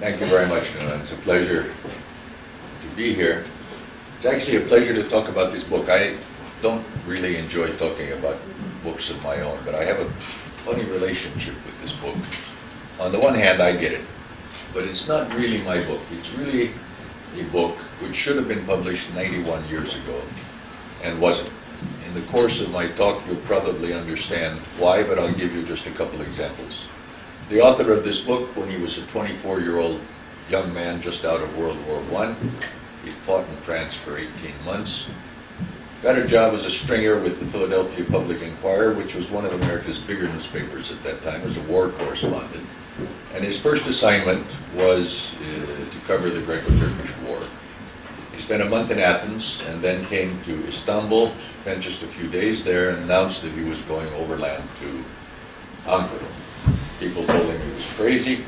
Thank you very much, Nuno. It's a pleasure to be here. It's actually a pleasure to talk about this book. I don't really enjoy talking about books of my own, but I have a funny relationship with this book. On the one hand, I get it, but it's not really my book. It's really a book which should have been published 91 years ago and wasn't. In the course of my talk, you'll probably understand why, but I'll give you just a couple examples. The author of this book, when he was a 24-year-old young man just out of World War I, he fought in France for 18 months, got a job as a stringer with the Philadelphia Public Inquirer, which was one of America's bigger newspapers at that time, as a war correspondent. And his first assignment was to cover the Greco-Turkish War. He spent a month in Athens and then came to Istanbul, spent just a few days there, and announced that he was going overland to Ankara. People told him he was crazy,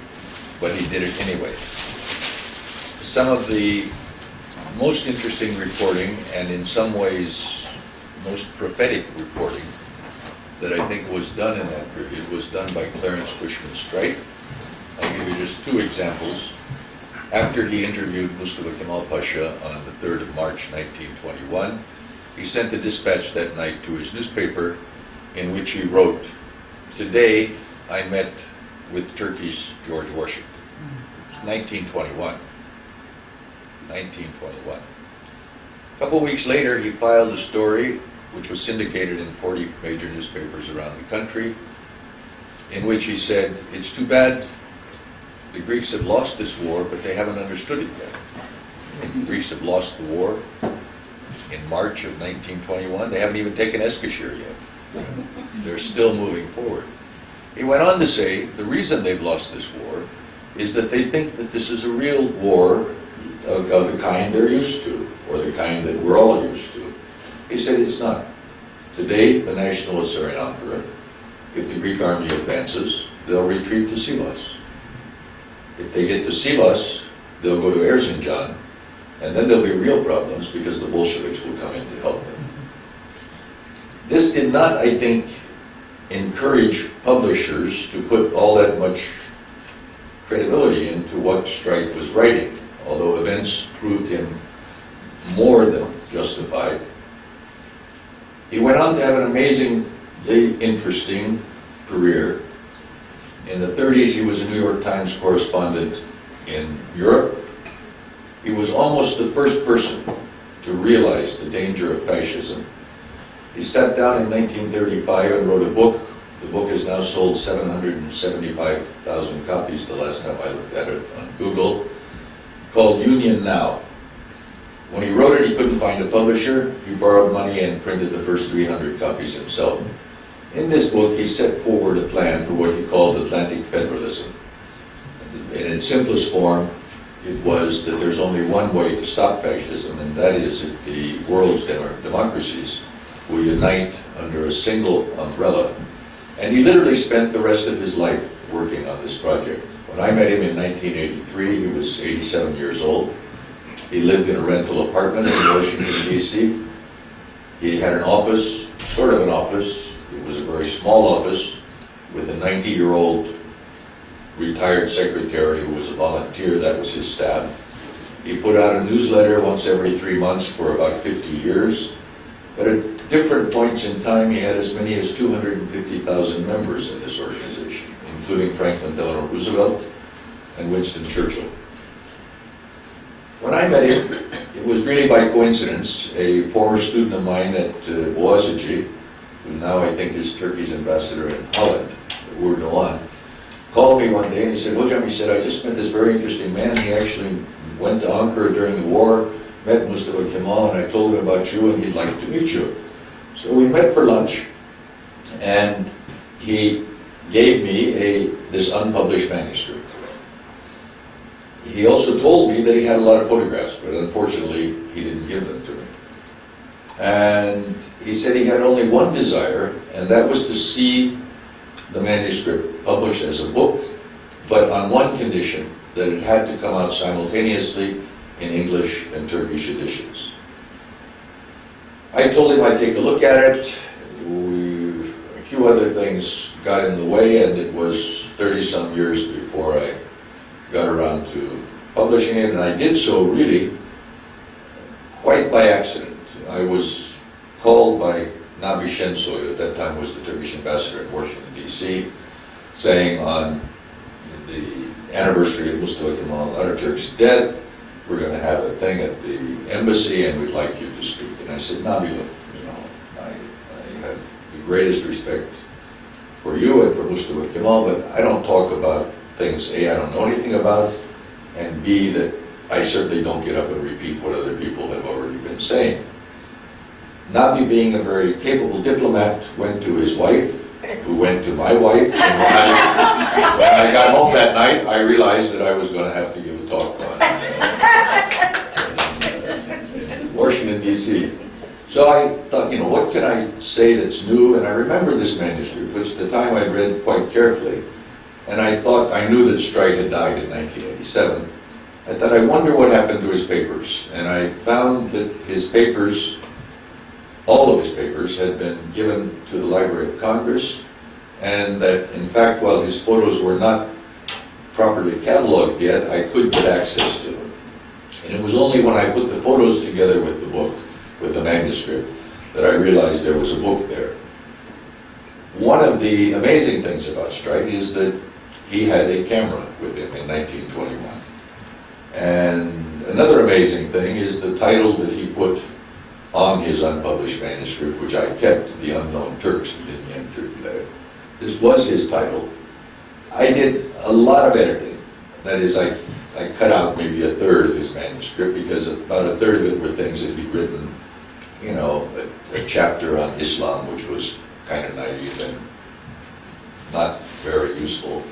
but he did it anyway. Some of the most interesting reporting, and in some ways most prophetic reporting, that I think was done in that period was done by Clarence Cushman Strait. I'll give you just two examples. After he interviewed Mustafa Kemal Pasha on the 3rd of March 1921, he sent a dispatch that night to his newspaper in which he wrote, "Today I met with Turkey's George Washington." 1921. 1921. A couple weeks later, he filed a story which was syndicated in 40 major newspapers around the country, in which he said, "It's too bad the Greeks have lost this war, but they haven't understood it yet." The Greeks have lost the war in March of 1921. They haven't even taken Eskişehir yet. They're still moving forward. He went on to say, the reason they've lost this war is that they think that this is a real war of the kind they're used to, or the kind that we're all used to. He said it's not. Today, the nationalists are in Ankara. If the Greek army advances, they'll retreat to Sivas. If they get to Sivas, they'll go to Erzincan, and then there'll be real problems because the Bolsheviks will come in to help them. This did not, I think, encourage publishers to put all that much credibility into what Strait was writing, although events proved him more than justified. He went on to have an amazingly interesting career. In the 30s, he was a New York Times correspondent in Europe. He was almost the first person to realize the danger of fascism. He sat down in 1935 and wrote a book. The book has now sold 775,000 copies the last time I looked at it on Google, called Union Now. When he wrote it, he couldn't find a publisher. He borrowed money and printed the first 300 copies himself. In this book, he set forward a plan for what he called Atlantic Federalism. In its simplest form, it was that there's only one way to stop fascism, and that is if the world's democracies will unite under a single umbrella. And he literally spent the rest of his life working on this project. When I met him in 1983, he was 87 years old. He lived in a rental apartment in Washington, D.C. He had an office, sort of an office. It was a very small office with a 90-year-old retired secretary who was a volunteer. That was his staff. He put out a newsletter once every 3 months for about 50 years. But at different points in time, he had as many as 250,000 members in this organization, including Franklin Delano Roosevelt and Winston Churchill. When I met him, it was really by coincidence. A former student of mine at Boğaziçi, who now I think is Turkey's ambassador in Holland, Uğur Doğan, called me one day and he said, "Hocam," he said, "I just met this very interesting man. He actually went to Ankara during the war, met Mustafa Kemal, and I told him about you and he'd like to meet you." So we met for lunch, and he gave me this unpublished manuscript. He also told me that he had a lot of photographs, but unfortunately he didn't give them to me. And he said he had only one desire, and that was to see the manuscript published as a book, but on one condition, that it had to come out simultaneously in English and Turkish editions. I told him I'd take a look at it. A few other things got in the way, and it was 30-some years before I got around to publishing it, and I did so really quite by accident. I was called by Nabi Şensoy, at that time was the Turkish ambassador in Washington, D.C., saying on the anniversary of Mustafa Kemal Atatürk's death, we're going to have a thing at the embassy and we'd like you to speak. And I said, Nabi, look, I have the greatest respect for you and for Mustafa Kemal, but I don't talk about things, A, I don't know anything about, and B, that I certainly don't get up and repeat what other people have already been saying. Nabi, being a very capable diplomat, went to his wife, who went to my wife, and when I got home that night, I realized that I was going to have to give a talk on Washington, D.C. So I thought, what can I say that's new? And I remember this manuscript, which at the time I read quite carefully, and I thought, I knew that Streit had died in 1987. I thought, I wonder what happened to his papers. And I found that his papers, all of his papers, had been given to the Library of Congress, and that, in fact, while his photos were not properly cataloged yet, I could get access to them. And it was only when I put the photos together with the book, with the manuscript, that I realized there was a book there. One of the amazing things about Streit is that he had a camera with him in 1921. And another amazing thing is the title that he put on his unpublished manuscript, which I kept, The Unknown Turks. This was his title. I did a lot of editing. That is, I cut out maybe a third of his manuscript, because about a third of it were things that he'd written, a chapter on Islam, which was kind of naive and not very useful.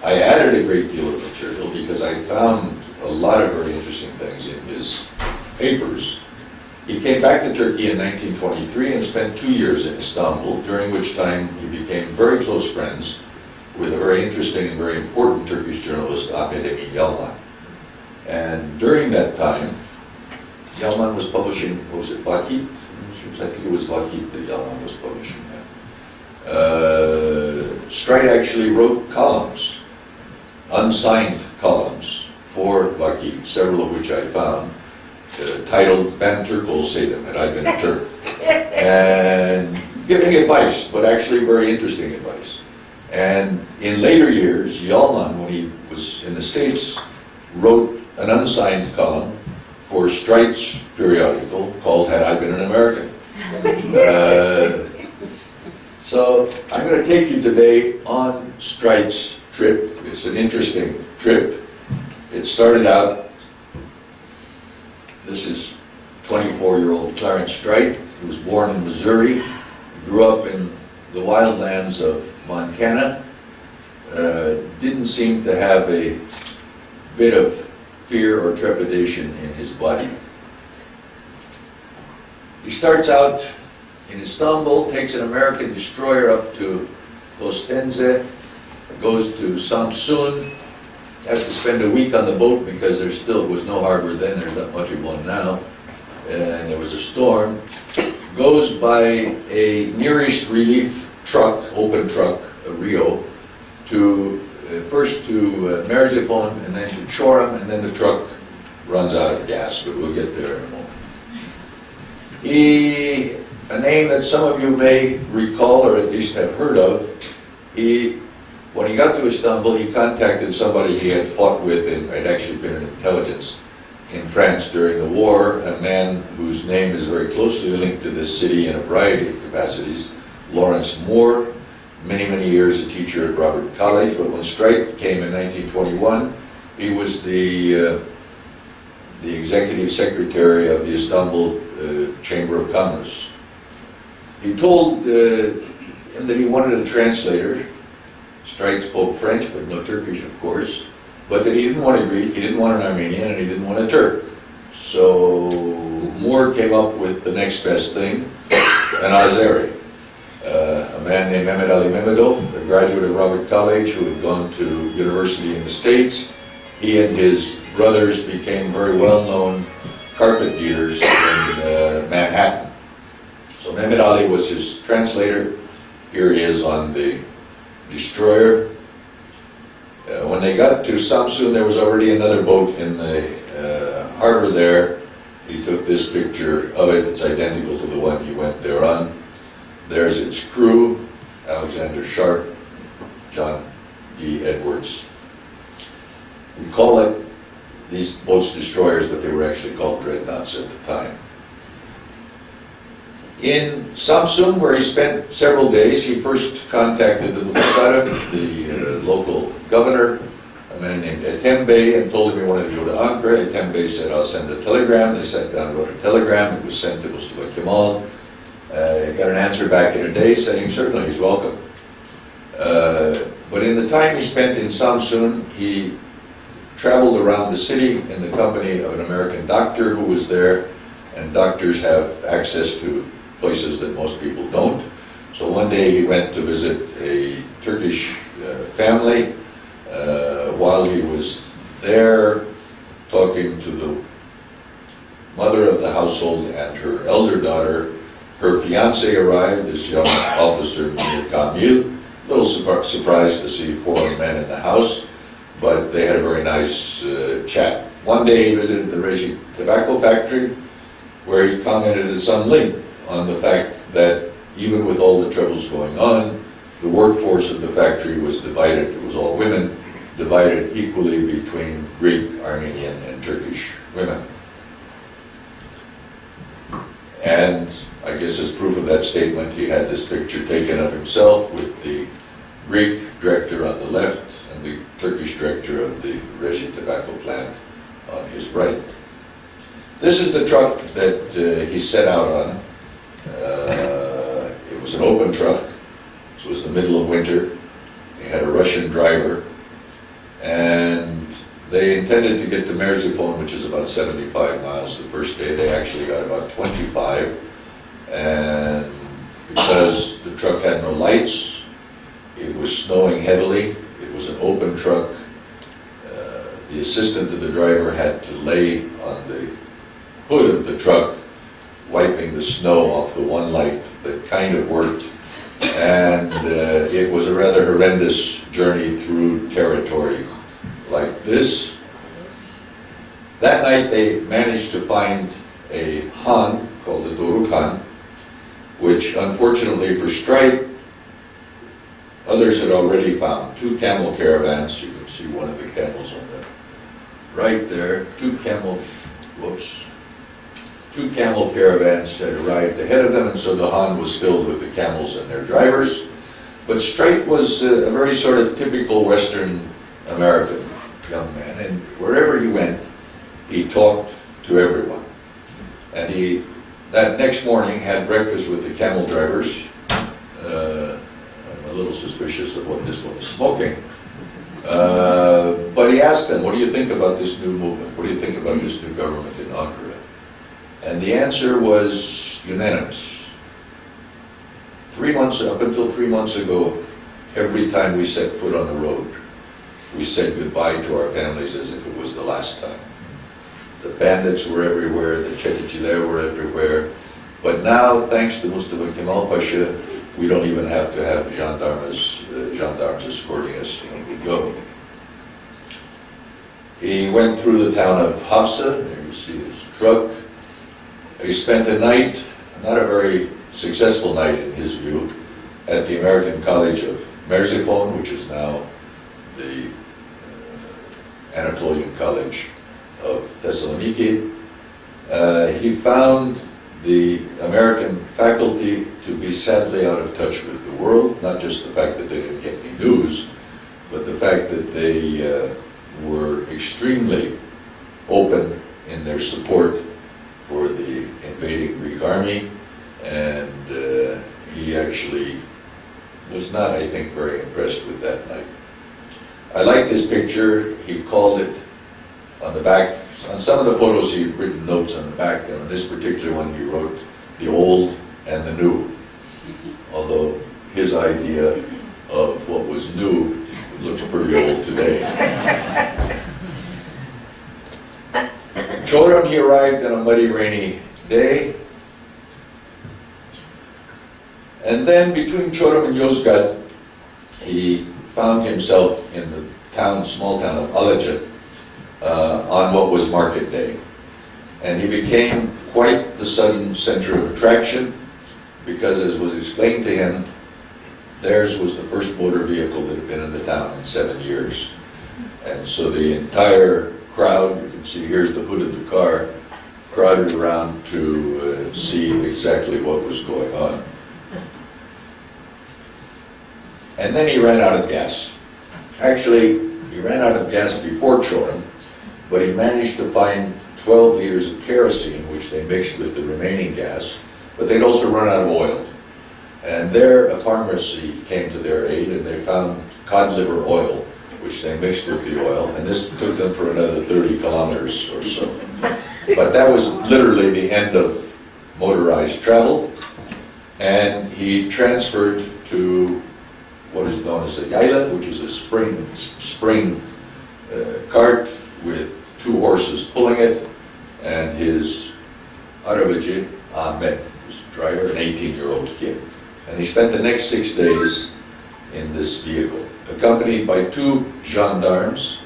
I added a great deal of material because I found a lot of very interesting things in his papers. He came back to Turkey in 1923 and spent 2 years in Istanbul, during which time he became very close friends with a very interesting and very important Turkish journalist, Ahmet Emin Yalman. And during that time, Yalman was publishing, what was it, Vakit? I think it was Vakit that Yalman was publishing that. Streit actually wrote columns, unsigned columns, for Vakit, several of which I found, titled Ben Türk olsaydım, had I been a Turk, and giving advice, but actually very interesting advice. And in later years, Yalman, when he was in the States, wrote an unsigned column for Streit's periodical called Had I Been an American. So I'm going to take you today on Streit's trip. It's an interesting trip. It started out, this is 24-year-old Clarence Streit. He was born in Missouri, grew up in the wildlands of Montana, didn't seem to have a bit of fear or trepidation in his body. He starts out in Istanbul, takes an American destroyer up to Kostenze, goes to Samsun, has to spend a week on the boat because there still was no harbor then, there's not much of one now, and there was a storm. Goes by a Near East relief truck, open truck, a Rio, to first to Merzifon and then to Çorum, and then the truck runs out of gas, but we'll get there in a moment. A name that some of you may recall or at least have heard of, when he got to Istanbul, he contacted somebody he had fought with and had actually been in intelligence in France during the war, a man whose name is very closely linked to this city in a variety of capacities, Lawrence Moore, many, many years a teacher at Robert College, but when Streit came in 1921, he was the executive secretary of the Istanbul Chamber of Commerce. He told him that he wanted a translator. Streit spoke French, but no Turkish, of course, but that he didn't want a Greek, he didn't want an Armenian, and he didn't want a Turk. So Moore came up with the next best thing, an Azeri. A man named Mehmet Ali Mehmedov, a graduate of Robert College who had gone to university in the States. He and his brothers became very well-known carpet dealers in Manhattan. So Mehmet Ali was his translator. Here he is on the destroyer. When they got to Samsun, there was already another boat in the harbor there. He took this picture of it. It's identical to the one he went there on. There's its crew, Alexander Sharp, John D. Edwards. We call it these boats destroyers, but they were actually called dreadnoughts at the time. In Samsun, where he spent several days, he first contacted the Musharraf, the local governor, a man named Etembe, and told him he wanted to go to Ankara. Etembe said, I'll send a telegram. They sat down and wrote a telegram. It was sent to Mustafa Kemal. He got an answer back in a day saying, certainly, he's welcome. But in the time he spent in Samsun, he traveled around the city in the company of an American doctor who was there, and doctors have access to places that most people don't. So one day he went to visit a Turkish family. While he was there talking to the mother of the household and her elder daughter, her fiancé arrived, this young officer, Mir Kamil. A little surprised to see foreign men in the house, but they had a very nice chat. One day he visited the Reji tobacco factory, where he commented at some length on the fact that even with all the troubles going on, the workforce of the factory was divided. It was all women, divided equally between Greek, Armenian, and Turkish women. And I guess as proof of that statement, he had this picture taken of himself with the Greek director on the left and the Turkish director of the Reji tobacco plant on his right. This is the truck that he set out on. It was an open truck. This was the middle of winter. He had a Russian driver. And they intended to get to Merziphone, which is about 75 miles. The first day they actually got about 25. And because the truck had no lights, it was snowing heavily, it was an open truck, the assistant to the driver had to lay on the hood of the truck, wiping the snow off the one light that kind of worked. And it was a rather horrendous journey through territory like this. That night they managed to find a Han called the Doruk Han, which unfortunately for Streit, others had already found. 2 camel caravans. You can see one of the camels on the right there. 2 camel caravans had arrived ahead of them, and so the Han was filled with the camels and their drivers. But Streit was a very sort of typical Western American young man, and wherever he went, he talked to everyone. And he, that next morning, had breakfast with the camel drivers. I'm a little suspicious of what this one is smoking. But he asked them, what do you think about this new movement? What do you think about this new government in Ankara? And the answer was unanimous. Up until 3 months ago, every time we set foot on the road, we said goodbye to our families as if it was the last time. The bandits were everywhere, the Çeteciler were everywhere. But now, thanks to Mustafa Kemal Pasha, we don't even have to have gendarmes escorting us when we go. He went through the town of Hafsa, there you see his truck. He spent a night, not a very successful night in his view, at the American College of Merziphone, which is now the Anatolian College of Thessaloniki. He found the American faculty to be sadly out of touch with the world, not just the fact that they didn't get any news, but the fact that they were extremely open in their support for the invading Greek army, and he actually was not, I think, very impressed with that night. I like this picture. He called it on the back. On some of the photos he had written notes on the back, and on this particular one he wrote the old and the new. Although his idea of what was new looks pretty old today. Çorum, he arrived on a muddy, rainy day. And then between Çorum and Yozgat, he found himself in the small town of Alaca on what was market day. And he became quite the sudden center of attraction because, as was explained to him, theirs was the first motor vehicle that had been in the town in 7 years. And so the entire crowd, you can see here's the hood of the car, crowded around to see exactly what was going on. And then he ran out of gas. Actually, he ran out of gas before Choram, but he managed to find 12 liters of kerosene, which they mixed with the remaining gas, but they'd also run out of oil. And there, a pharmacy came to their aid, and they found cod liver oil, which they mixed with the oil, and this took them for another 30 kilometers or so. But that was literally the end of motorized travel, and he transferred to what is known as a yaila, which is a spring cart with 2 horses pulling it, and his Arabaji, Ahmed, his driver, an 18-year-old kid. And he spent the next 6 days in this vehicle, accompanied by 2 gendarmes,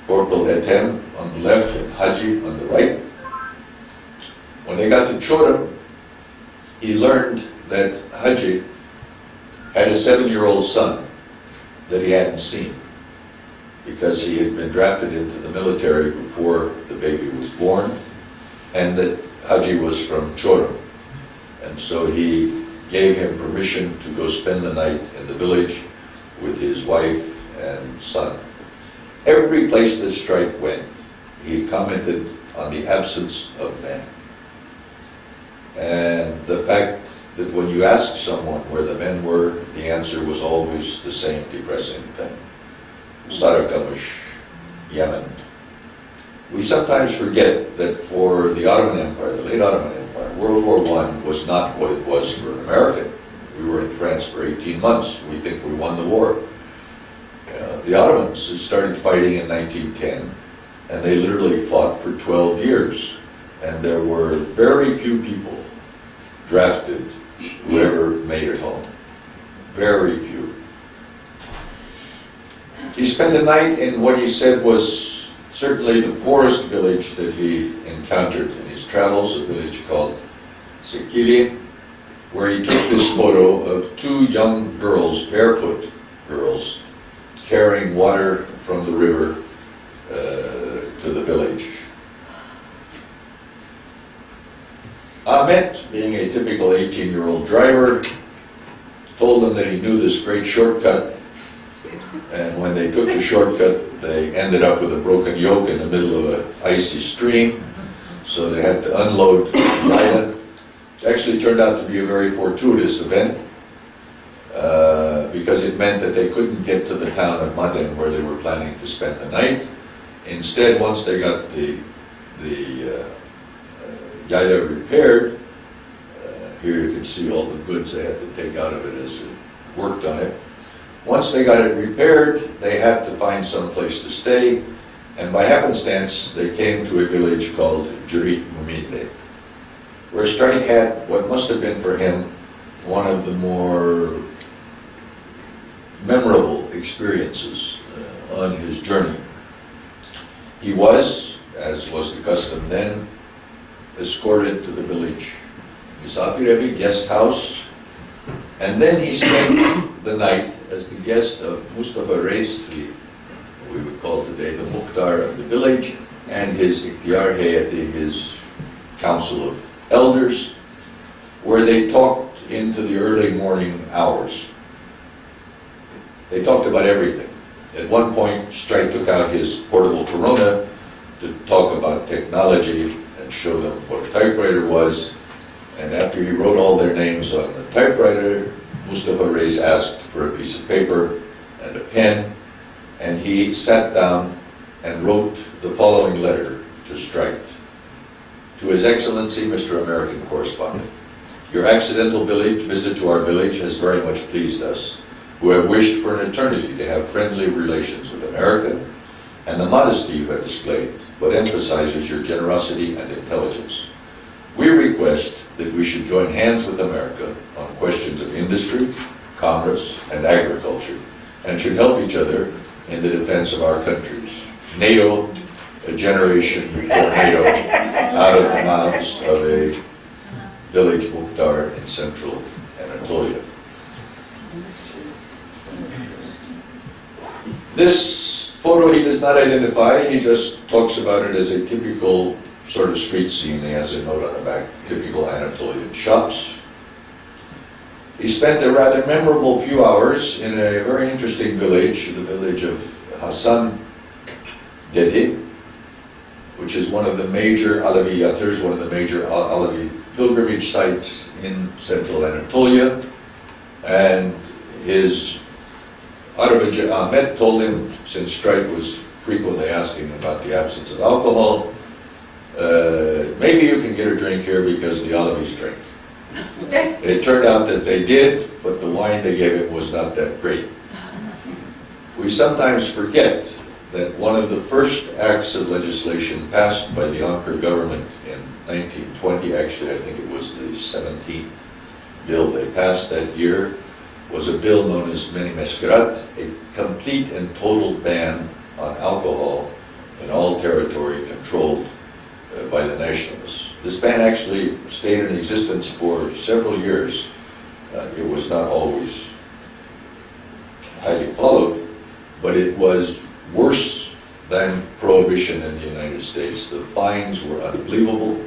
Corporal Etem on the left and Haji on the right. When they got to Choram, he learned that Haji had a 7-year-old son that he hadn't seen because he had been drafted into the military before the baby was born, and that Haji was from Choram. And so he gave him permission to go spend the night in the village with his wife and son. Every place this strike went, he commented on the absence of men. And the fact that when you asked someone where the men were, the answer was always the same depressing thing. Sarakamush, Yemen. We sometimes forget that for the Ottoman Empire, the late Ottoman Empire, World War I was not what it was for an American. We were in France for 18 months. We think we won the war. The Ottomans started fighting in 1910, and they literally fought for 12 years. And there were very few people drafted who ever made it home. Very few. He spent the night in what he said was certainly the poorest village that he encountered in his travels, a village called Sekili, where he took this photo of 2 young girls, barefoot girls, carrying water from the river to the village. Ahmet, being a typical 18-year-old driver, told them that he knew this great shortcut, and when they took the shortcut, they ended up with a broken yoke in the middle of an icy stream, so they had to unload the island. It actually turned out to be a very fortuitous event, because it meant that they couldn't get to the town of Maden where they were planning to spend the night. Instead, once they got the yaila repaired, here you can see all the goods they had to take out of it as it worked on it. Once they got it repaired, they had to find some place to stay, and by happenstance, they came to a village called Jurit Mumite, where Strike had what must have been for him one of the more memorable experiences on his journey. He was, as was the custom then, escorted to the village Misafirevi guest house, and then he spent the night as the guest of Mustafa Reis, what we would call today the Mukhtar of the village, and his Ikhtiyar Hayati, his council of elders, where they talked into the early morning hours. They talked about everything. At one point, Strike took out his portable Corona to talk about technology and show them what a typewriter was. And after he wrote all their names on the typewriter, Mustafa Reis asked for a piece of paper and a pen, and he sat down and wrote the following letter to Strike. To His Excellency, Mr. American Correspondent, your accidental visit to our village has very much pleased us, who have wished for an eternity to have friendly relations with America, and the modesty you have displayed, but emphasizes your generosity and intelligence. We request that we should join hands with America on questions of industry, commerce, and agriculture, and should help each other in the defense of our countries. NATO, a generation before NATO, out of the mouths of a village Mukhtar in central Anatolia. This photo he does not identify, he just talks about it as a typical sort of street scene. He has a note on the back, typical Anatolian shops. He spent a rather memorable few hours in a very interesting village, the village of Hasan Dedi, which is one of the major Alevi yatters, one of the major Alevi pilgrimage sites in central Anatolia. And his Arabaj Ahmed told him, since Strike was frequently asking about the absence of alcohol, maybe you can get a drink here because the Alevis drink. It turned out that they did, but the wine they gave him was not that great. We sometimes forget that one of the first acts of legislation passed by the Ankara government in 1920, actually I think it was the 17th bill they passed that year, was a bill known as Meni Meskirat, a complete and total ban on alcohol in all territory controlled by the nationalists. This ban actually stayed in existence for several years. It was not always highly followed, but it was worse than prohibition in the United States. The fines were unbelievable.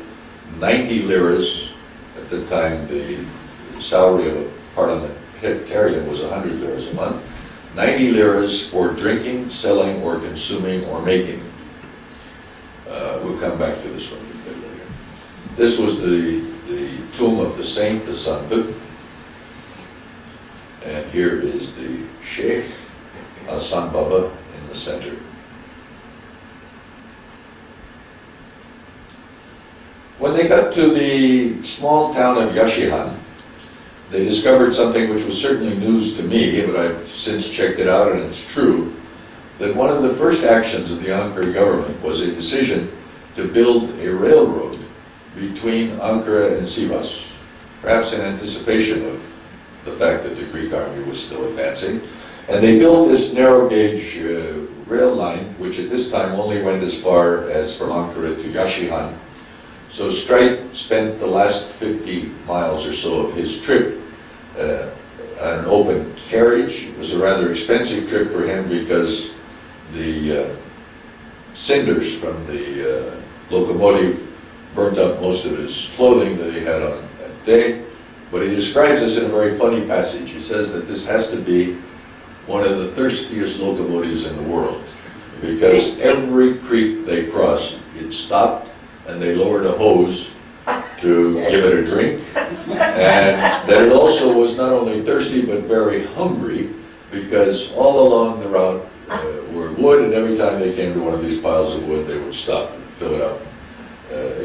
90 liras, at the time the salary of a parliamentarian was 100 liras a month. 90 liras for drinking, selling, or consuming, or making. We'll come back to this one a bit later. This was the tomb of the saint, the Sandık. And here is the Sheikh, Hasan Baba, in the center. When they got to the small town of Yashihan, they discovered something which was certainly news to me, but I've since checked it out and it's true, that one of the first actions of the Ankara government was a decision to build a railroad between Ankara and Sivas, perhaps in anticipation of the fact that the Greek army was still advancing. And they built this narrow gauge rail line, which at this time only went as far as from Ankara to Yashihan. So Strike spent the last 50 miles or so of his trip on an open carriage. It was a rather expensive trip for him because the cinders from the locomotive burnt up most of his clothing that he had on that day. But he describes this in a very funny passage. He says that this has to be one of the thirstiest locomotives in the world, because every creek they crossed, it stopped and they lowered a hose to give it a drink. And that it also was not only thirsty but very hungry, because all along the route were wood, and every time they came to one of these piles of wood, they would stop and fill it up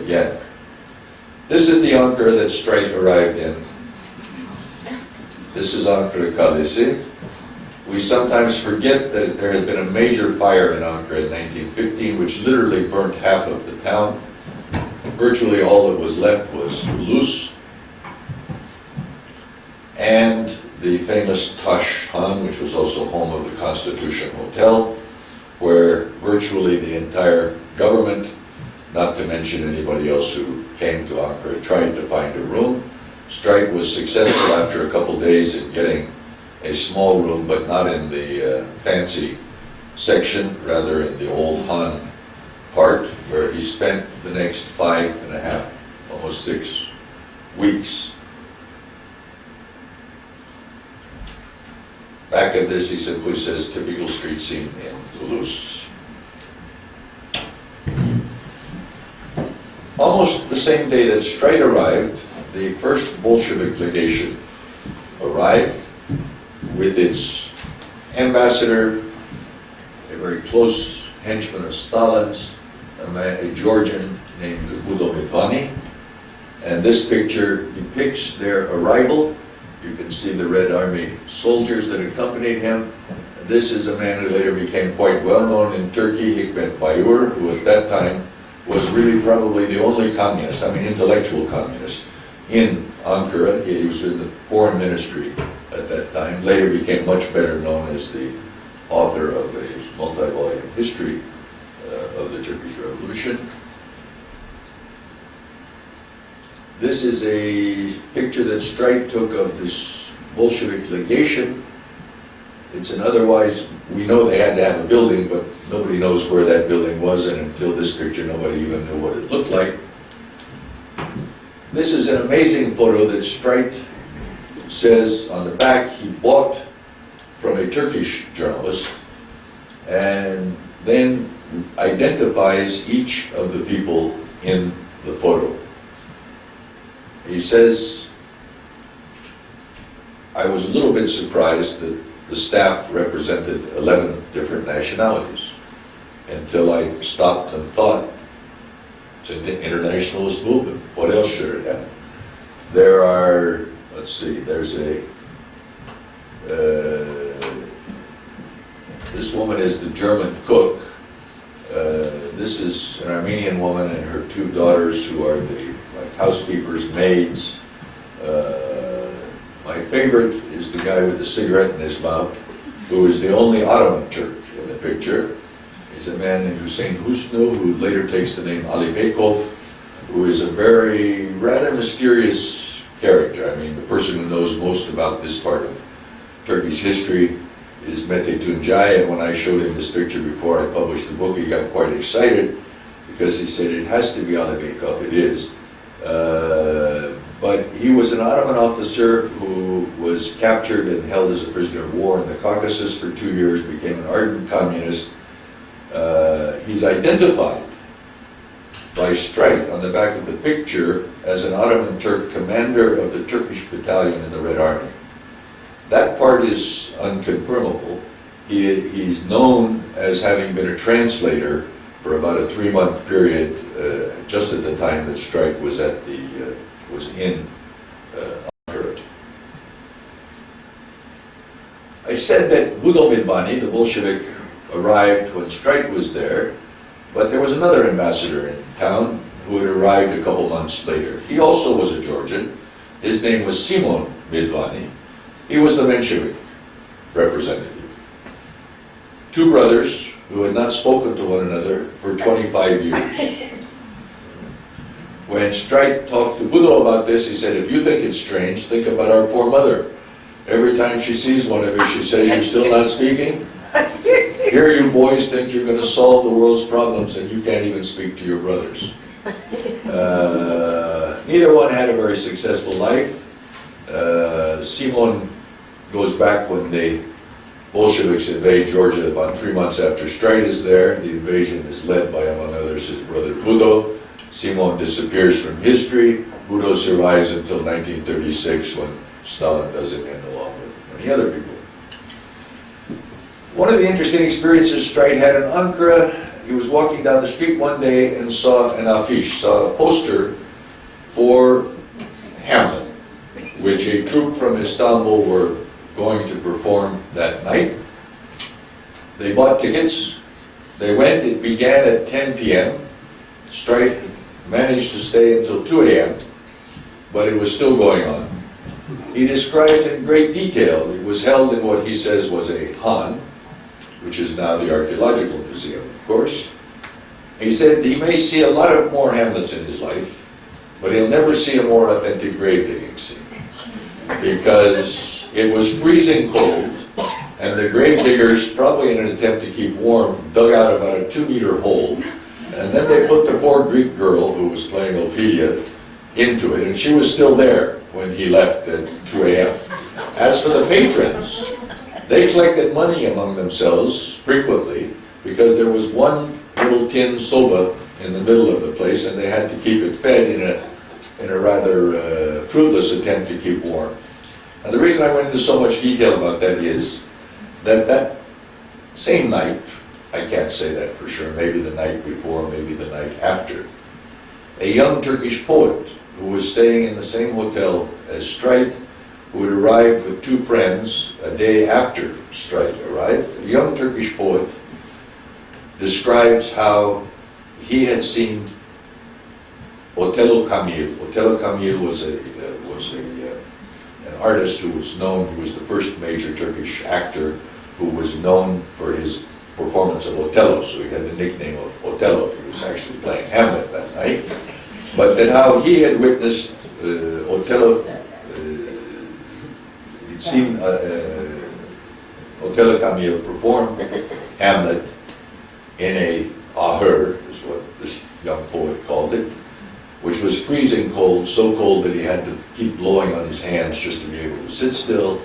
again. This is the Ankara that Strike arrived in. This is Ankara Kalesi. We sometimes forget that there had been a major fire in Ankara in 1915, which literally burnt half of the town. Virtually all that was left was Ulus and the famous Tash Han, which was also home of the Constitution Hotel, where virtually the entire government, not to mention anybody else who came to Ankara, tried to find a room. Strike was successful after a couple days in getting a small room, but not in the fancy section, rather in the old Han part, where he spent the next 5.5, almost 6 weeks. Back at this, he simply says, typical street scene in Toulouse. Almost the same day that Strike arrived, the first Bolshevik legation arrived with its ambassador, a very close henchman of Stalin's, a Georgian named Budomitvani. And this picture depicts their arrival. You can see the Red Army soldiers that accompanied him. This is a man who later became quite well known in Turkey, Hikmet Bayur, who at that time was really probably the only communist, intellectual communist, in Ankara. He was in the foreign ministry at that time. Later became much better known as the author of a multi-volume history of the Turkish Revolution. This is a picture that Streit took of this Bolshevik legation. It's an otherwise, we know they had to have a building, but nobody knows where that building was, and until this picture, nobody even knew what it looked like. This is an amazing photo that Streit says on the back he bought from a Turkish journalist, and then identifies each of the people in the photo. He says, I was a little bit surprised that the staff represented 11 different nationalities, until I stopped and thought, it's an internationalist movement. What else should it have? There are, let's see, there's a, this woman is the German cook. This is an Armenian woman and her two daughters who are the housekeepers, maids. My favorite is the guy with the cigarette in his mouth, who is the only Ottoman Turk in the picture. He's a man named Hussein Husnu, who later takes the name Ali Bekov, who is a very rather mysterious character. I mean, the person who knows most about this part of Turkish history is Mete Tuncay, and when I showed him this picture before I published the book, he got quite excited because he said, it has to be Ali Bekov. It is. But he was an Ottoman officer who was captured and held as a prisoner of war in the Caucasus for 2 years, became an ardent communist. He's identified by Streit on the back of the picture as an Ottoman Turk commander of the Turkish battalion in the Red Army. That part is unconfirmable. He's known as having been a translator for about a 3-month period, just at the time that Streit was at the was in Ankara. I said that Budo Midvani, the Bolshevik, arrived when Streit was there, but there was another ambassador in town who had arrived a couple months later. He also was a Georgian. His name was Simon Midvani. He was the Menshevik representative. Two brothers who had not spoken to one another for 25 years. When Streit talked to Budo about this, he said, if you think it's strange, think about our poor mother. Every time she sees one of you, she says, you're still not speaking? Here you boys think you're going to solve the world's problems and you can't even speak to your brothers. Neither one had a very successful life. Simon goes back when the Bolsheviks invade Georgia about 3 months after Streit is there. The invasion is led by, among others, his brother Budo. Simon disappears from history. Budo survives until 1936 when Stalin does him in along with many other people. One of the interesting experiences Streit had in Ankara, he was walking down the street one day and saw an affiche, saw a poster for Hamlet, which a troupe from Istanbul were going to perform that night. They bought tickets. They went. It began at 10 p.m. Streit managed to stay until 2 a.m., but it was still going on. He describes in great detail, it was held in what he says was a Han, which is now the Archaeological Museum, of course. He said he may see a lot of more Hamlets in his life, but he'll never see a more authentic grave digging scene. Because it was freezing cold, and the grave diggers, probably in an attempt to keep warm, dug out about a 2-meter hole, and then they put the poor Greek girl who was playing Ophelia into it, and she was still there when he left at 2 a.m. As for the patrons, they collected money among themselves frequently because there was one little tin soba in the middle of the place, and they had to keep it fed in a rather fruitless attempt to keep warm. And the reason I went into so much detail about that is that that same night, I can't say that for sure, maybe the night before, maybe the night after, a young Turkish poet who was staying in the same hotel as Streit, who had arrived with 2 friends a day after Streit arrived, a young Turkish poet describes how he had seen Otello Camille. Otello Camille was an artist who was known, he was the first major Turkish actor who was known for his performance of Othello, so he had the nickname of Othello. He was actually playing Hamlet that night. But then how he had witnessed Othello, he'd seen Othello Camille perform Hamlet in a ahur, is what this young poet called it, which was freezing cold, so cold that he had to keep blowing on his hands just to be able to sit still.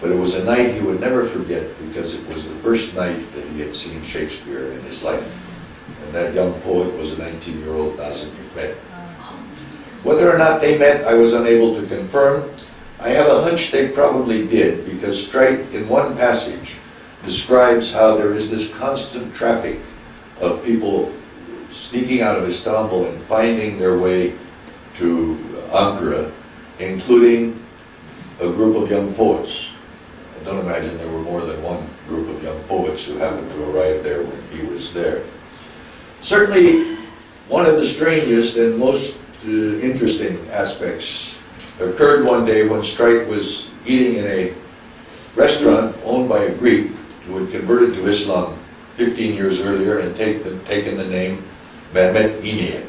But it was a night he would never forget because it was the first night that he had seen Shakespeare in his life. And that young poet was a 19-year-old Nazım Hikmet. Whether or not they met, I was unable to confirm. I have a hunch they probably did because Streit, in one passage, describes how there is this constant traffic of people sneaking out of Istanbul and finding their way to Ankara, including a group of young poets. I don't imagine there were more than one group of young poets who happened to arrive there when he was there. Certainly, one of the strangest and most interesting aspects occurred one day when Streit was eating in a restaurant owned by a Greek who had converted to Islam 15 years earlier and taken the name Mehmet İnek.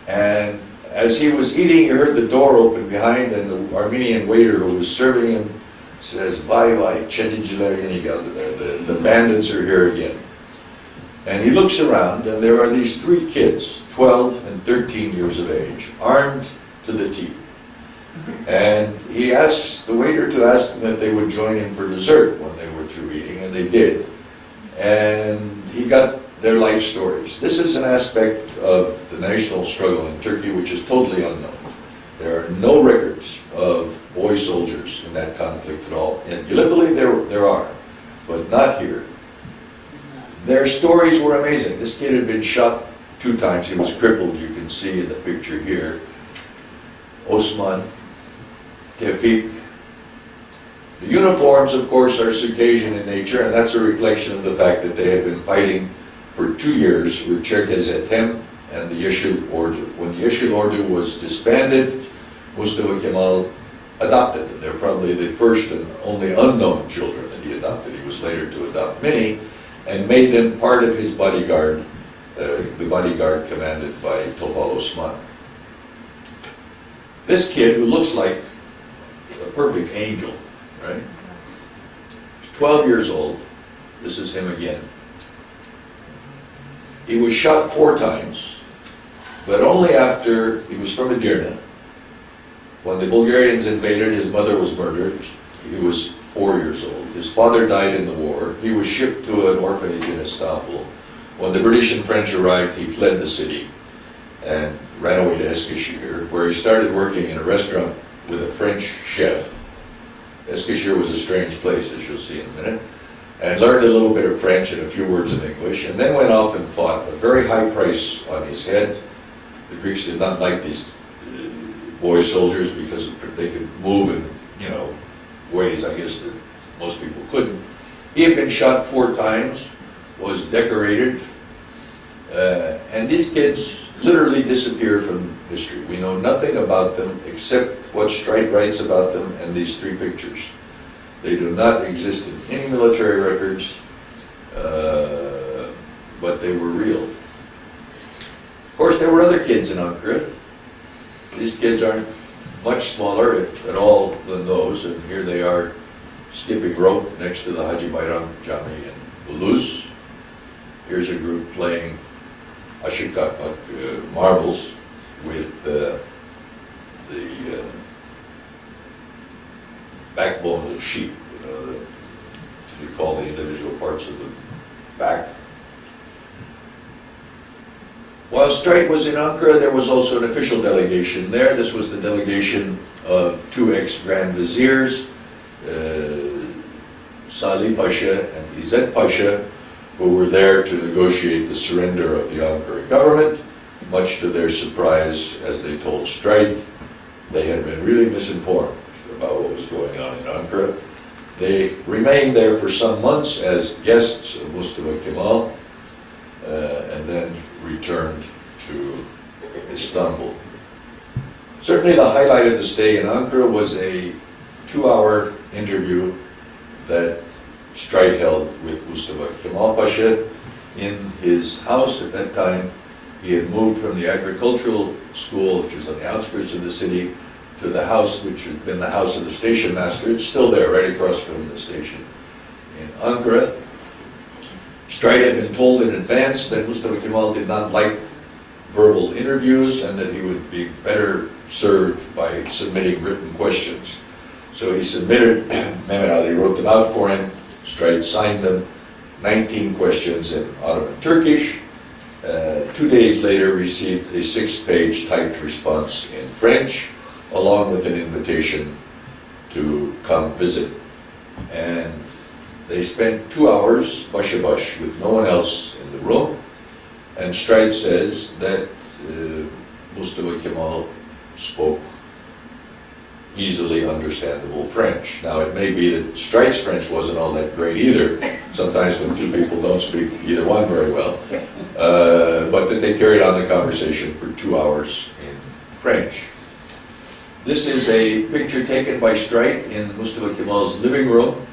And as he was eating, he heard the door open behind, and the Armenian waiter who was serving him says, "Vay vay, çeteciler yeni geldiler. The bandits are here again." And he looks around, and there are these three kids, 12 and 13 years of age, armed to the teeth. And he asks the waiter to ask them if they would join him for dessert when they were through eating, and they did. And he got their life stories. This is an aspect of the national struggle in Turkey which is totally unknown. There are no records of boy soldiers in that conflict at all. In Gallipoli there are, but not here. Their stories were amazing. This kid had been shot 2 times. He was crippled, you can see in the picture here. Osman, Tevfik. The uniforms, of course, are Circassian in nature, and that's a reflection of the fact that they had been fighting for 2 years with Çerkezetem and the Yeşil Ordu. When the Yeşil Ordu was disbanded, Mustafa Kemal adopted them. They're probably the first and only unknown children that he adopted. He was later to adopt many, and made them part of his bodyguard, the bodyguard commanded by Topal Osman. This kid, who looks like a perfect angel, right? He's 12 years old. This is him again. He was shot 4 times, but only after, he was from Edirne. When the Bulgarians invaded, his mother was murdered. He was 4 years old. His father died in the war. He was shipped to an orphanage in Istanbul. When the British and French arrived, he fled the city and ran away to Eskişehir, where he started working in a restaurant with a French chef. Eskişehir was a strange place, as you'll see in a minute, and learned a little bit of French and a few words of English, and then went off and fought, a very high price on his head. The Greeks did not like these boy soldiers because they could move in, ways, I guess, that most people couldn't. He had been shot 4 times, was decorated, and these kids literally disappear from history. We know nothing about them except what Streit writes about them and these 3 pictures. They do not exist in any military records, but they were real. Of course, there were other kids in Ankara. These kids aren't much smaller, if at all, than those, and here they are skipping rope next to the Hacı Bayram Cami in Ulus. Here's a group playing aşıkakmak, marbles, with the backbone of sheep, you call the individual parts of the back. While Streit was in Ankara, there was also an official delegation there. This was the delegation of 2 ex-Grand Viziers, Salih Pasha and İzzet Pasha, who were there to negotiate the surrender of the Ankara government. Much to their surprise, as they told Streit, they had been really misinformed about what was going on in Ankara. They remained there for some months as guests of Mustafa Kemal, and then returned to Istanbul. Certainly the highlight of the stay in Ankara was a 2-hour interview that Streit held with Mustafa Kemal Pasha in his house. At that time, he had moved from the agricultural school, which was on the outskirts of the city, to the house which had been the house of the station master. It's still there, right across from the station in Ankara. Streit had been told in advance that Mustafa Kemal did not like verbal interviews and that he would be better served by submitting written questions. So he submitted, Mehmet Ali wrote them out for him, Streit signed them, 19 questions in Ottoman Turkish. 2 days later received a 6-page typed response in French, along with an invitation to come visit. And they spent 2 hours, baş with no one else in the room. And Streit says that Mustafa Kemal spoke easily understandable French. Now, it may be that Streit's French wasn't all that great either. Sometimes when two people don't speak either one very well. But that they carried on the conversation for 2 hours in French. This is a picture taken by Streit in Mustafa Kemal's living room.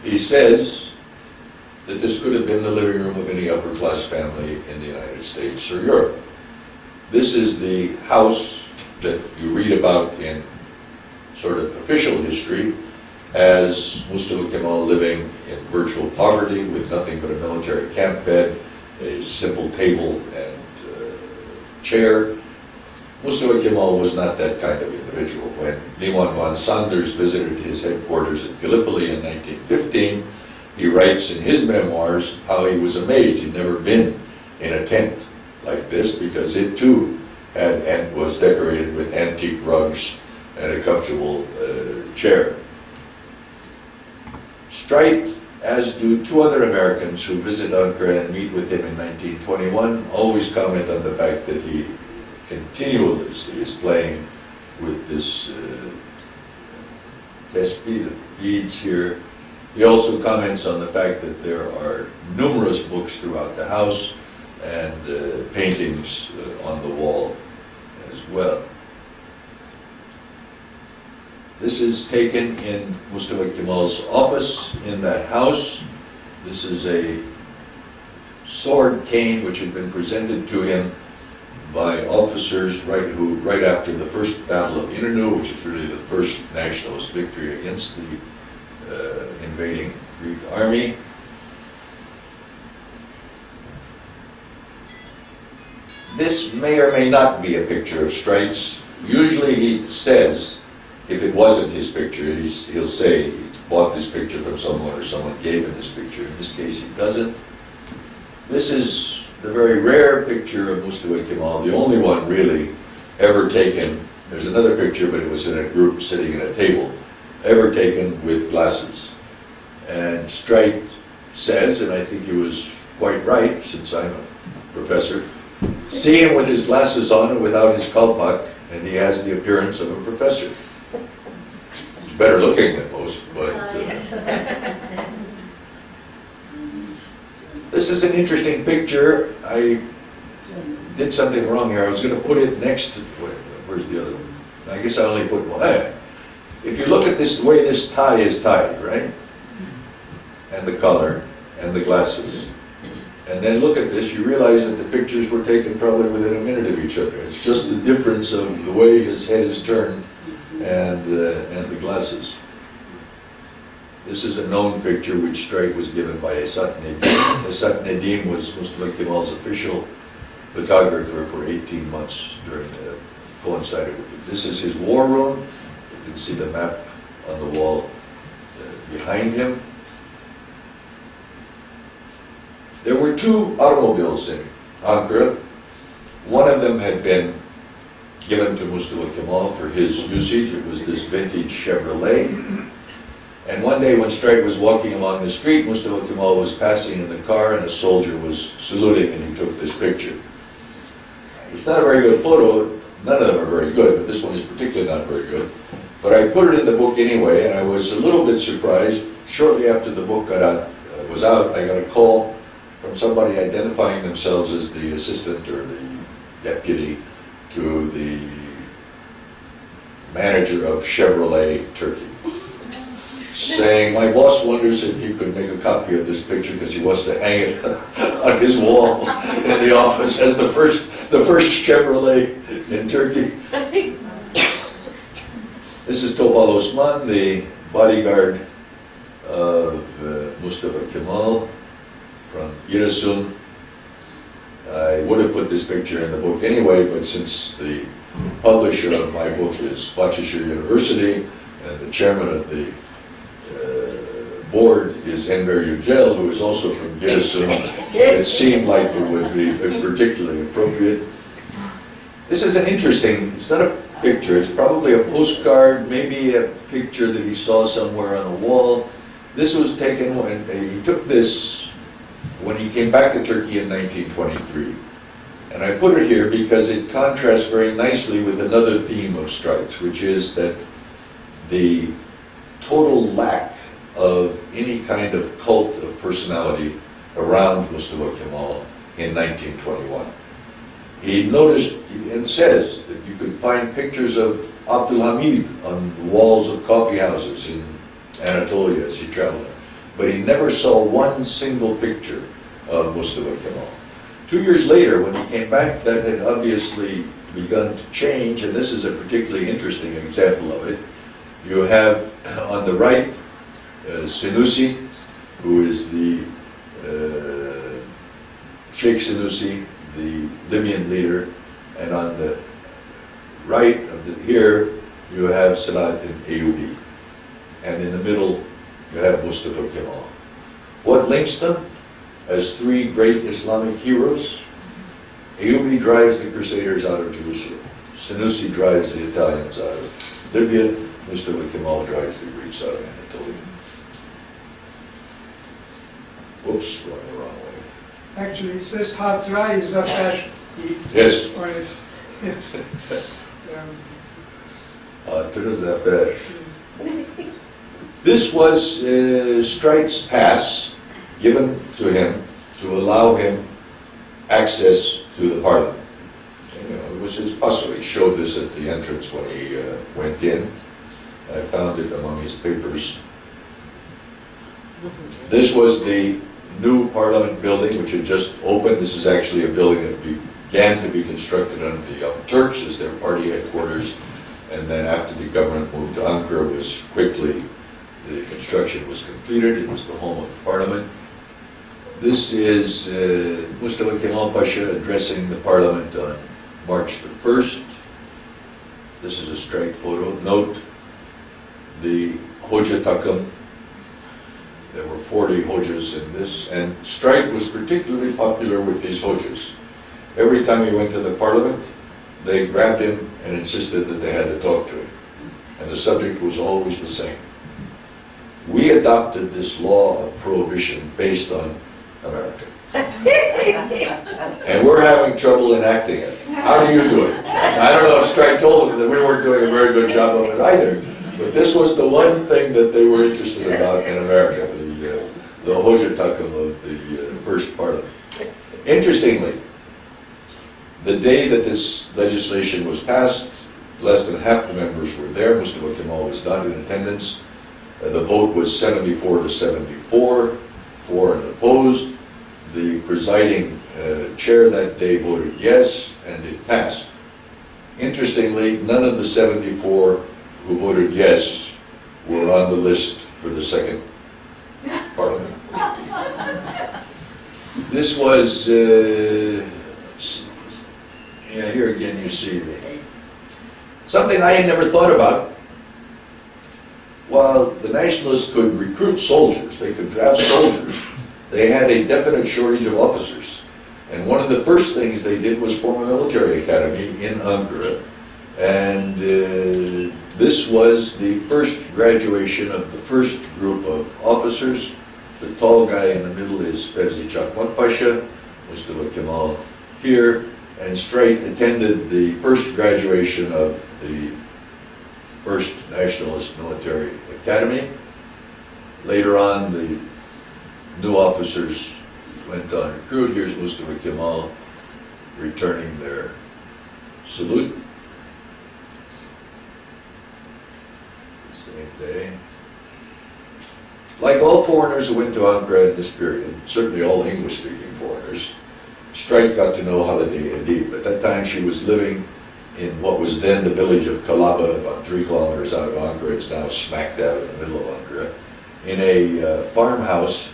He says that this could have been the living room of any upper-class family in the United States or Europe. This is the house that you read about in sort of official history as Mustafa Kemal living in virtual poverty with nothing but a military camp bed, a simple table and chair. Mustafa Kemal was not that kind of individual. When Liman von Sanders visited his headquarters at Gallipoli in 1915, he writes in his memoirs how he was amazed. He'd never been in a tent like this because it too had and was decorated with antique rugs and a comfortable chair. Streit, as do 2 other Americans who visit Ankara and meet with him in 1921, always comment on the fact that he continuously is playing with this tespih, the beads here. He also comments on the fact that there are numerous books throughout the house and paintings on the wall as well. This is taken in Mustafa Kemal's office in that house. This is a sword cane which had been presented to him by officers right after the first Battle of Inonu, which is really the first nationalist victory against the invading Greek army. This may or may not be a picture of Streit's. Usually he says, if it wasn't his picture, he'll say he bought this picture from someone or someone gave him this picture. In this case, he doesn't. This is the very rare picture of Mustafa Kemal, the only one really ever taken. There's another picture, but it was in a group sitting at a table, ever taken with glasses. And Streit says, and I think he was quite right, since I'm a professor, see him with his glasses on and without his kalpak, and he has the appearance of a professor. He's better looking than most, but... This is an interesting picture. I did something wrong here. I was going to put it next to... Where's the other one? I guess I only put one. If you look at this, the way this tie is tied, right? And the color, and the glasses. And then look at this, you realize that the pictures were taken probably within a minute of each other. It's just the difference of the way his head is turned and the glasses. This is a known picture which Streit was given by Esat Nedim. Esat Nedim was Mustafa Kemal's official photographer for 18 months during the coincided with it. This is his war room. You can see the map on the wall behind him. There were 2 automobiles in Ankara. One of them had been given to Mustafa Kemal for his usage. It was this vintage Chevrolet. And one day when Streit was walking along the street, Mustafa Kemal was passing in the car and a soldier was saluting and he took this picture. It's not a very good photo. None of them are very good, but this one is particularly not very good. But I put it in the book anyway, and I was a little bit surprised. Shortly after the book was out, I got a call from somebody identifying themselves as the assistant or the deputy to the manager of Chevrolet Turkey, saying, "My boss wonders if you could make a copy of this picture because he wants to hang it on his wall in the office as the first Chevrolet in Turkey." This is Topal Osman, the bodyguard of Mustafa Kemal from Giresun. I would have put this picture in the book anyway, but since the publisher of my book is Bahçeşehir University and the chairman of the board is Enver Yücel, who is also from Giresun, it seemed like it would be particularly appropriate. This is an interesting, it's not a picture, it's probably a postcard, maybe a picture that he saw somewhere on a wall. This was taken when he took this when he came back to Turkey in 1923. And I put it here because it contrasts very nicely with another theme of strikes, which is that the total lack of any kind of cult of personality around Mustafa Kemal in 1921. He noticed and says that you could find pictures of Abdülhamid on the walls of coffee houses in Anatolia as he traveled, but he never saw one single picture of Mustafa Kemal. 2 years later, when he came back, that had obviously begun to change, and this is a particularly interesting example of it. You have on the right Senussi, who is the Sheikh Senussi, the Libyan leader, and on the right of here you have Selahattin Eyyubi, and in the middle you have Mustafa Kemal. What links them as three great Islamic heroes? Eyyubi drives the Crusaders out of Jerusalem. Senussi drives the Italians out of Libya. Mustafa Kemal drives the Greeks out of Anatolia. Whoops, going the wrong way. Actually, it says Hatıra-i Zafer, Heath, Yes. on it. Yes. Hatıra Zafer. This was Streit's pass given to him to allow him access to the parliament. And, it was his pass. He showed this at the entrance when he went in. I found it among his papers. This was the new parliament building, which had just opened. This is actually a building that began to be constructed under the Young Turks as their party headquarters, and then after the government moved to Ankara, the construction was completed. It was the home of the parliament. This is Mustafa Kemal Pasha addressing the parliament on March the 1st. This is a straight photo. Note the Hoca takım. There were 40 Hojas in this, and Streit was particularly popular with these Hojas. Every time he went to the parliament, they grabbed him and insisted that they had to talk to him. And the subject was always the same. We adopted this law of prohibition based on America. And we're having trouble enacting it. How do you do it? I don't know if Streit told them that we weren't doing a very good job of it either. But this was the one thing that they were interested about in America, the Hoca takım of the first parliament. Interestingly, the day that this legislation was passed, less than half the members were there. Mustafa Kemal was not in attendance. The vote was 74 to 74, for and opposed. The presiding chair that day voted yes, and it passed. Interestingly, none of the 74 who voted yes were on the list for the second parliament. This was, here again you see something I had never thought about. While the nationalists could recruit soldiers, they could draft soldiers, they had a definite shortage of officers. And one of the first things they did was form a military academy in Ankara. And this was the first graduation of the first group of officers. The tall guy in the middle is Fevzi Çakmak Pasha, Mustafa Kemal here, and Streit attended the first graduation of the first Nationalist Military Academy. Later on, the new officers went on recruit. Here's Mustafa Kemal returning their salute. Like all foreigners who went to Ankara in this period, certainly all English-speaking foreigners, Streit got to know Holiday Edip. At that time she was living in what was then the village of Kalaba, about 3 kilometers out of Ankara. It's now smack dab in the middle of Ankara, in a farmhouse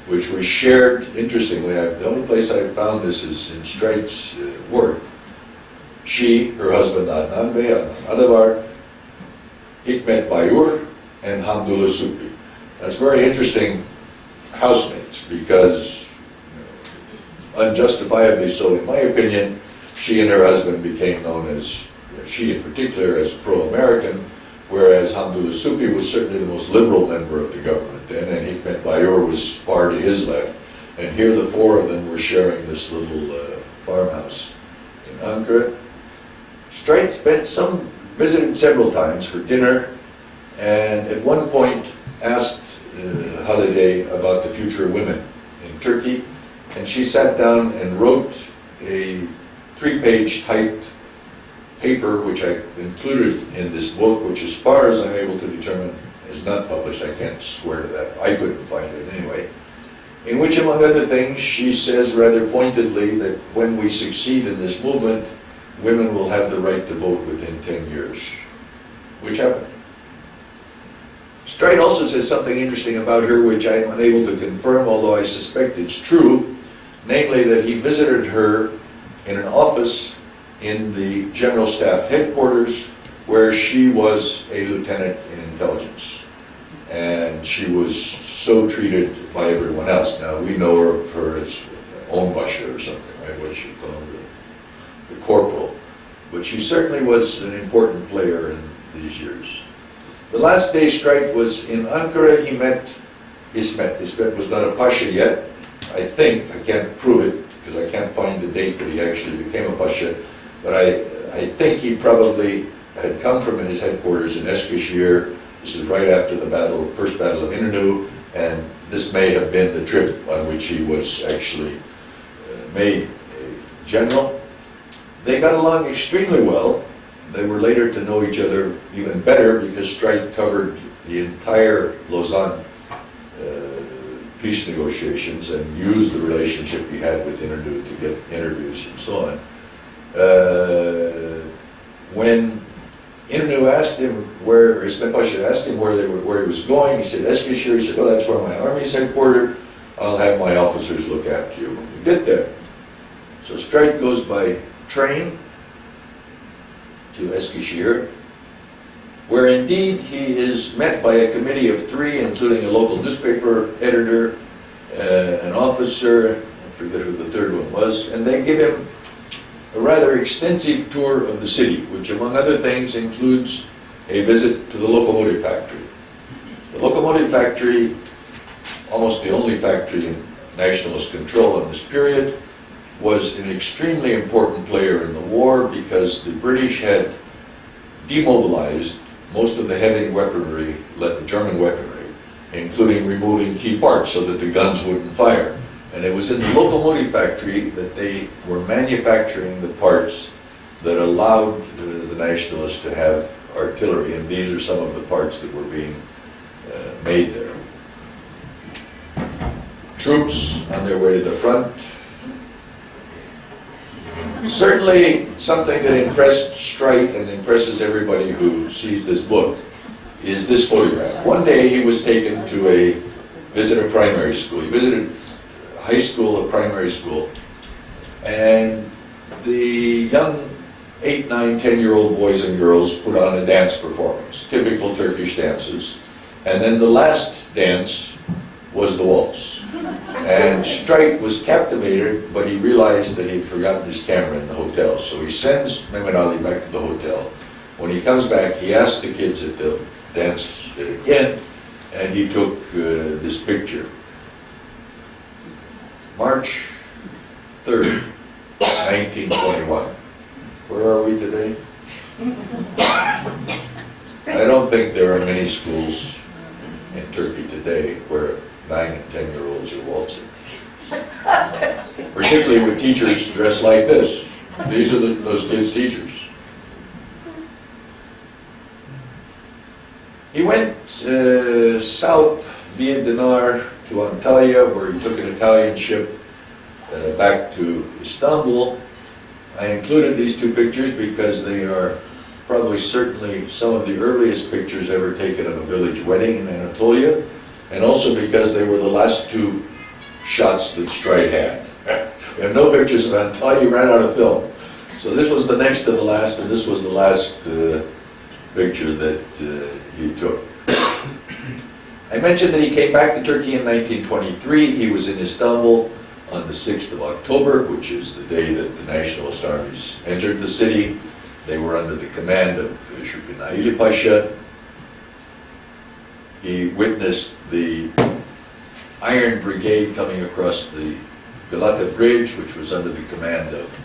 which was shared, interestingly, the only place I found this is in Streit's work. She, her husband Adnan Bey, Adnan Adavar, Hikmet Bayur, and Hamdullah Supi. That's very interesting housemates because, unjustifiably so in my opinion, she and her husband became known as, she in particular, as pro-American, whereas Hamdullah Supi was certainly the most liberal member of the government then, and Hikmet Bayur was far to his left. And here the 4 of them were sharing this little farmhouse in Ankara. Streit visited several times for dinner, and at one point asked Holiday about the future of women in Turkey, and she sat down and wrote a 3-page typed paper which I included in this book, which as far as I'm able to determine is not published. I can't swear to that. I couldn't find it anyway. In which, among other things, she says rather pointedly that when we succeed in this movement, women will have the right to vote within 10 years, which happened. Streit also says something interesting about her which I am unable to confirm, although I suspect it's true, namely that he visited her in an office in the General Staff headquarters where she was a lieutenant in intelligence. And she was so treated by everyone else. Now, we know of her as Onbaşı or something, right? What is she called? The corporal. But she certainly was an important player in these years. The last day Streit was in Ankara, he met İsmet. İsmet was not a pasha yet, I think. I can't prove it, because I can't find the date that he actually became a pasha. But I think he probably had come from his headquarters in Eskişehir. This is right after the first battle of İnönü, and this may have been the trip on which he was actually made a general. They got along extremely well. They were later to know each other even better because Streit covered the entire Lausanne peace negotiations and used the relationship he had with İnönü to get interviews and so on. When İnönü asked him where, İsmet Pasha asked him where he was going, he said, Eskişehir. He said, oh, that's where my army's headquartered. I'll have my officers look after you when you get there. So Streit goes by train to Eskişehir, where indeed he is met by a committee of 3, including a local newspaper editor, an officer, I forget who the 3rd one was, and they give him a rather extensive tour of the city, which among other things includes a visit to the locomotive factory. The locomotive factory, almost the only factory in nationalist control in this period, was an extremely important player in the war because the British had demobilized most of the heavy weaponry, the German weaponry, including removing key parts so that the guns wouldn't fire. And it was in the locomotive factory that they were manufacturing the parts that allowed the nationalists to have artillery, and these are some of the parts that were being made there. Troops on their way to the front. Certainly something that impressed Streit and impresses everybody who sees this book is this photograph. One day he was taken to visit a primary school. He visited high school, a primary school, and the young 8, 9, 10-year-old boys and girls put on a dance performance, typical Turkish dances, and then the last dance was the waltz. And Streit was captivated, but he realized that he'd forgotten his camera in the hotel. So he sends Mehmet Ali back to the hotel. When he comes back, he asks the kids if they'll dance it again, and he took this picture. March 3rd, 1921. Where are we today? I don't think there are many schools in Turkey today where 9 and 10-year-olds are waltzing. Particularly with teachers dressed like this. These are those kids' teachers. He went south via Dinar to Antalya, where he took an Italian ship back to Istanbul. I included these two pictures because they are probably certainly some of the earliest pictures ever taken of a village wedding in Anatolia, and also because they were the last two shots that Streit had. We have no pictures of Antalya, he ran out of film. So this was the next to the last, and this was the last picture that he took. I mentioned that he came back to Turkey in 1923. He was in Istanbul on the 6th of October, which is the day that the nationalist armies entered the city. They were under the command of Şükrü Pasha. He witnessed the Iron Brigade coming across the Galata Bridge, which was under the command of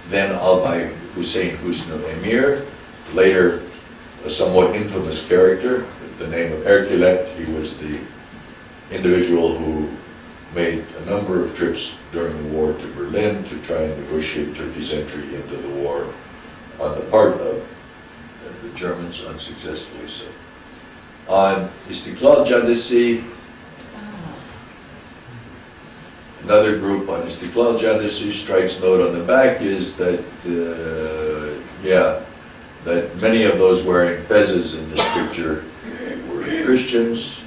then Albay Hüseyin Hüsnü Emir, later a somewhat infamous character, with the name of Erkilet. He was the individual who made a number of trips during the war to Berlin to try and negotiate Turkey's entry into the war on the part of the Germans, unsuccessfully so. On İstiklal Caddesi, another group on İstiklal Caddesi, Streit's note on the back is that, that many of those wearing fezzes in this picture were Christians.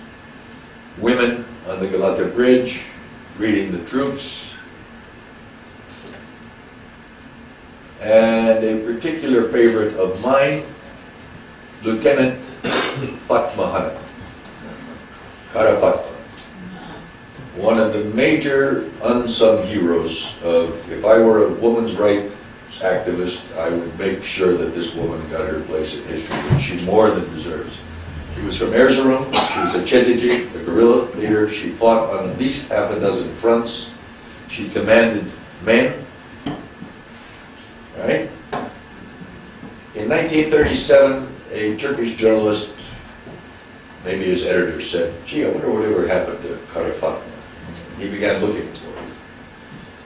Women on the Galata Bridge greeting the troops. And a particular favorite of mine, Lieutenant Fatma Hanım, Kara Fatma. One of the major unsung heroes of, if I were a woman's rights activist, I would make sure that this woman got her place in history, which she more than deserves. She was from Erzurum. She was a Çeteci, a guerrilla leader. She fought on at least half a dozen fronts. She commanded men. Right? In 1937, a Turkish journalist, maybe his editor, said, "Gee, I wonder whatever happened to Kara Fatma." He began looking for her.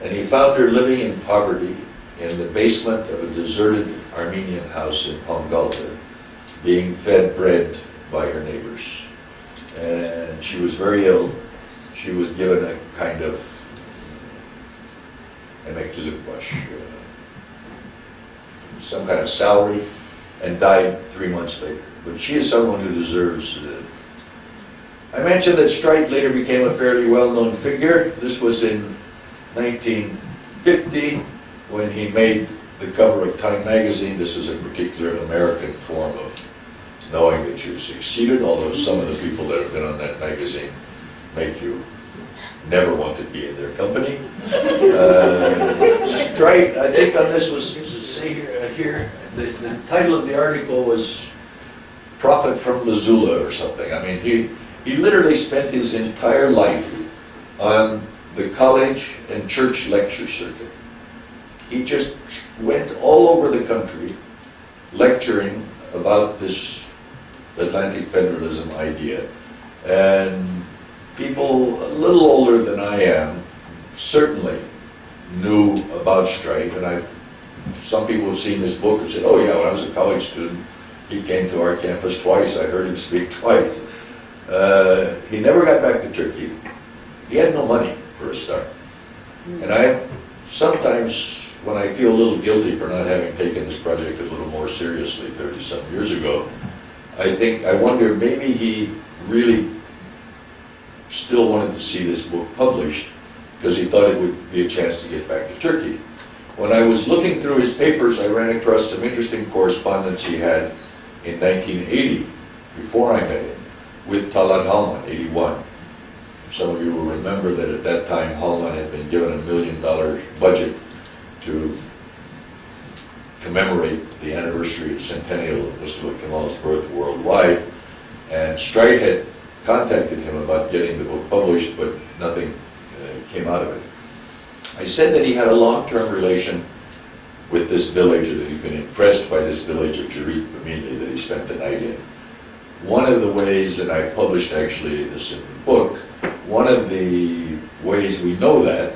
And he found her living in poverty in the basement of a deserted Armenian house in Pangalta, being fed bread by her neighbors. And she was very ill. She was given a kind of emeklilik baş, some kind of salary, and died 3 months later. But she is someone who deserves. I mentioned that Streit later became a fairly well-known figure. This was in 1950 when he made the cover of Time magazine. This is a particular American form of knowing that you've succeeded, although some of the people that have been on that magazine make you never want to be in their company. Streit, I think on this was, to say here, the title of the article was Prophet from Missoula or something. I mean, he literally spent his entire life on the college and church lecture circuit. He just went all over the country lecturing about this Atlantic federalism idea. And people a little older than I am certainly knew about Streit. And some people have seen this book and said, "Oh yeah, when I was a college student, he came to our campus twice. I heard him speak twice." He never got back to Turkey. He had no money, for a start. And I sometimes, when I feel a little guilty for not having taken this project a little more seriously 30-some years ago, I wonder, maybe he really still wanted to see this book published because he thought it would be a chance to get back to Turkey. When I was looking through his papers, I ran across some interesting correspondence he had in 1980, before I met him, with Talat Halman, 81. Some of you will remember that at that time, Halman had been given $1 million budget to commemorate the anniversary, centennial of Mustafa Kemal's birth worldwide. And Streit had contacted him about getting the book published, but nothing came out of it. I said that he had a long-term relation with this village, that he'd been impressed by this village of Jerit Bamili that he spent the night in. One of the ways, and I published actually this in the book, one of the ways we know that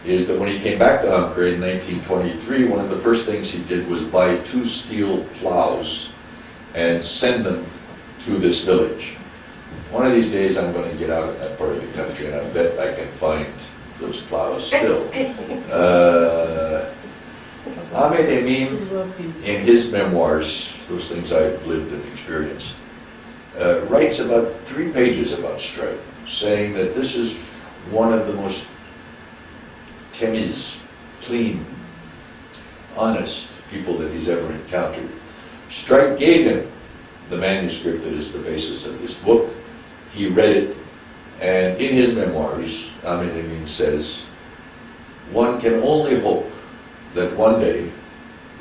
is that when he came back to Ankara in 1923, one of the first things he did was buy 2 steel plows and send them through this village. One of these days I'm going to get out in that part of the country, and I bet I can find those plows still. Ahmed Emin, in his memoirs, those things I've lived and experienced, writes about 3 pages about strike, saying that this is one of the most temiz, clean, honest people that he's ever encountered. Strike gave him the manuscript that is the basis of this book. He read it, and in his memoirs, Ahmed Emin says, one can only hope that one day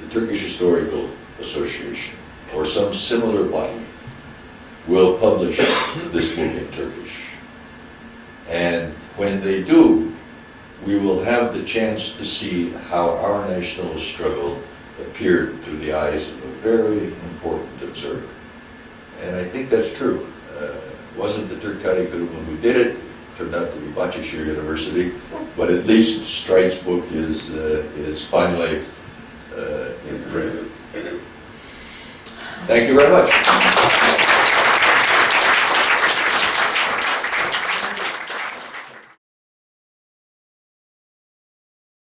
the Turkish Historical Association or some similar body will publish this book in Turkish. And when they do, we will have the chance to see how our national struggle appeared through the eyes of a very important observer. And I think that's true. It wasn't the Türkali Kurumu who did it. It turned out to be Bahçeşehir University. But at least Strike's book is finally in print. Thank you very much.